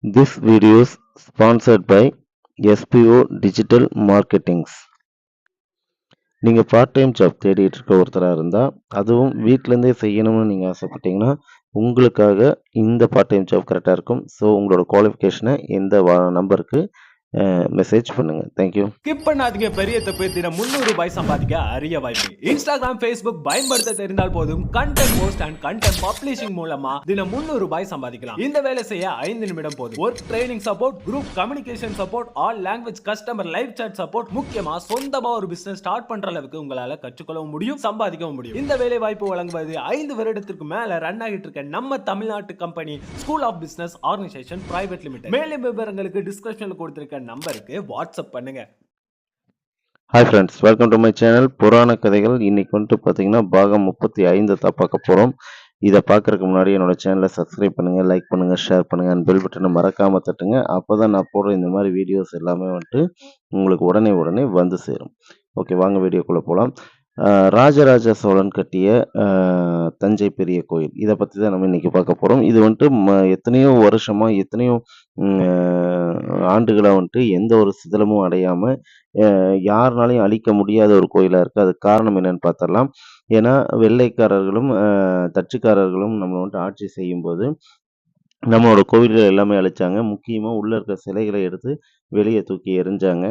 This video is sponsored by SPO Digital Marketings. நீங்கள் part time job தேடிட்டு இருக்க ஒருத்தராக இருந்தால் அதுவும் வீட்டிலேருந்தே செய்யணும்னு நீங்கள் ஆசைப்பட்டீங்கன்னா உங்களுக்காக இந்த பார்ட் டைம் ஜாப் கரெக்டாக இருக்கும். ஸோ உங்களோட குவாலிஃபிகேஷனை இந்த நம்பருக்கு மெசேஜ் பண்ணுங்க. தேங்க்யூ. ஸ்கிப் பண்ணாதீங்க. பெரிய தப்பு. தினம் 300 ரூபாய் சம்பாதிக்க அரிய வாய்ப்பு. இன்ஸ்டாகிராம், ஃபேஸ்புக் பயன்படுத்த தெரிந்தால் போதும் content post and content publishing மூலமா தினம் 300 ரூபாய் சம்பாதிக்கலாம். இந்த வேலை செய்ய 5 நிமிடம் போதும். Work training support, group communication support, all language customer live chat support, முக்கியமா சொந்தமா ஒரு பிசினஸ் ஸ்டார்ட் பண்ற அளவுக்கு உங்களால கற்றுக்கொள்ளவும் முடியும், சம்பாதிக்கவும் முடியும். இந்த வேலை வாய்ப்பு வழங்குவது 5 வருடத்திற்கு மேல ரன் ஆகிட்டு இருக்க நம்ம தமிழ்நாட்டு company school of business organisation private limited. மேலும் விவரங்களுக்கு டிஸ்கிரிப்ஷன்ல கொடுத்திருக்க நம்பருக்கு வாட்ஸ்அப் பண்ணுங்க. Hi friends, welcome to my channel புராண கதைகள். இன்னைக்கு வந்துட்டு பார்த்தீங்கன்னா பாகம் 35 தான் பார்க்க போகிறோம். இதை பார்க்கறதுக்கு முன்னாடி என்னோட சேனலை சப்ஸ்கிரைப் பண்ணுங்கள், லைக் பண்ணுங்கள், ஷேர் பண்ணுங்கள், அண்ட் பெல் பட்டனை மறக்காமல் தட்டுங்க. அப்போ தான் நான் போடுற இந்த மாதிரி வீடியோஸ் எல்லாமே வந்துட்டு உங்களுக்கு உடனே வந்து சேரும். ஓகே, வாங்க வீடியோக்குள்ளே போகலாம். ராஜராஜ சோழன் கட்டிய தஞ்சை பெரிய கோயில், இதை பற்றி தான் நம்ம இன்னைக்கு பார்க்க போகிறோம். இது வந்துட்டு எத்தனையோ வருஷமாக எத்தனையோ ஆண்டுகளாக வந்துட்டு எந்த ஒரு சிதலமும் அடையாமல் யாருனாலையும் அழிக்க முடியாத ஒரு கோயிலாக இருக்குது. அதுக்கு காரணம் என்னன்னு பார்த்தரலாம். ஏன்னா வெள்ளைக்காரர்களும் டச்சுக்காரர்களும் நம்மளை வந்துட்டு ஆட்சி செய்யும்போது நம்மளோட கோவில்கள் எல்லாமே அழிச்சாங்க. முக்கியமாக உள்ளே இருக்க சிலைகளை எடுத்து வெளியே தூக்கி எறிஞ்சாங்க.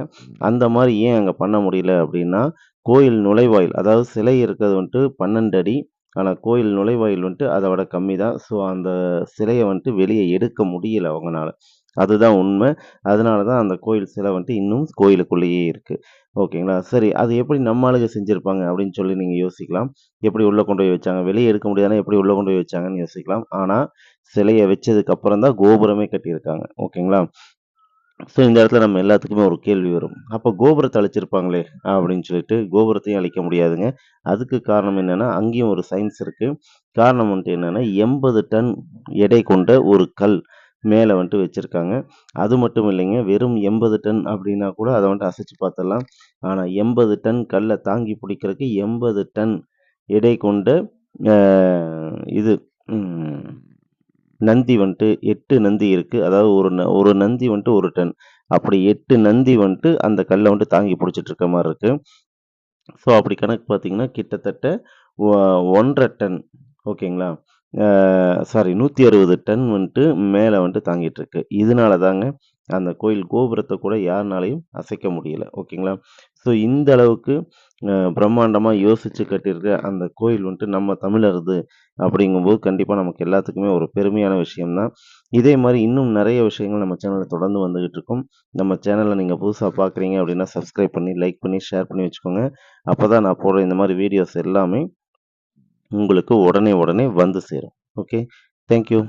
அந்த மாதிரி ஏன் அங்கே பண்ண முடியல அப்படின்னா, கோயில் நுழைவாயில், அதாவது சிலை இருக்கிறது வந்துட்டு 12 அடி, ஆனால் கோயில் நுழைவாயில் வந்துட்டு அதை விட கம்மி தான். ஸோ அந்த சிலையை வந்துட்டு வெளியே எடுக்க முடியல அவங்கனால. அதுதான் உண்மை. அதனால தான் அந்த கோயில் சிலை வந்துட்டு இன்னும் கோயிலுக்குள்ளேயே இருக்குது. ஓகேங்களா? சரி, அது எப்படி நம்ம ஆளுங்க செஞ்சுருப்பாங்க அப்படின்னு சொல்லி நீங்கள் யோசிக்கலாம். எப்படி உள்ளே கொண்டு போய் வச்சாங்க, வெளியே எடுக்க முடியாதுன்னா எப்படி உள்ளே கொண்டு போய் வச்சாங்கன்னு யோசிக்கலாம். ஆனால் சிலையை வச்சதுக்கு அப்புறம் தான் கோபுரமே கட்டியிருக்காங்க. ஓகேங்களா? ஸோ இந்த இடத்துல நம்ம எல்லாத்துக்குமே ஒரு கேள்வி வரும். அப்போ கோபுரத்தை அழிச்சிருப்பாங்களே அப்படின்னு சொல்லிட்டு. கோபுரத்தையும் அழிக்க முடியாதுங்க. அதுக்கு காரணம் என்னன்னா, அங்கேயும் ஒரு சயின்ஸ் இருக்கு. காரணம் வந்துட்டு என்னன்னா, 80 டன் எடை கொண்ட ஒரு கல் மேலே வந்துட்டு வச்சிருக்காங்க. அது மட்டும் இல்லைங்க, வெறும் 80 டன் அப்படின்னா கூட அதை வந்துட்டு அசைச்சு பார்த்துடலாம். ஆனால் 80 டன் கல்லை தாங்கி பிடிக்கிறதுக்கு 80 டன் எடை கொண்ட இது நந்தி வந்துட்டு 8 நந்தி இருக்குது. அதாவது ஒரு நந்தி வந்துட்டு 1 டன். அப்படி 8 நந்தி வந்துட்டு அந்த கல்லை வந்துட்டு தாங்கி பிடிச்சிட்டு இருக்க மாதிரி இருக்குது. ஸோ அப்படி கணக்கு பார்த்தீங்கன்னா கிட்டத்தட்ட 1.5 டன். ஓகேங்களா? சாரி, 160 டன் வந்துட்டு மேலே வந்துட்டு தாங்கிட்டு இருக்கு. இதனால தாங்க அந்த கோயில் கோபுரத்தை கூட யாருனாலையும் அசைக்க முடியல. ஓகேங்களா? ஸோ இந்த அளவுக்கு பிரம்மாண்டமாக யோசித்து கட்டியிருக்க அந்த கோயில் வந்துட்டு நம்ம தமிழருது அப்படிங்கும்போது கண்டிப்பாக நமக்கு எல்லாத்துக்குமே ஒரு பெருமையான விஷயம்தான். இதே மாதிரி இன்னும் நிறைய விஷயங்கள் நம்ம சேனலில் தொடர்ந்து வந்துகிட்டு இருக்கும். நம்ம சேனலை நீங்கள் புதுசாக பார்க்குறீங்க அப்படின்னா சப்ஸ்கிரைப் பண்ணி, லைக் பண்ணி, ஷேர் பண்ணி வச்சுக்கோங்க. அப்போ தான் நான் போடுற இந்த மாதிரி வீடியோஸ் எல்லாமே உங்களுக்கு உடனே வந்து சேரும். Okay, thank you.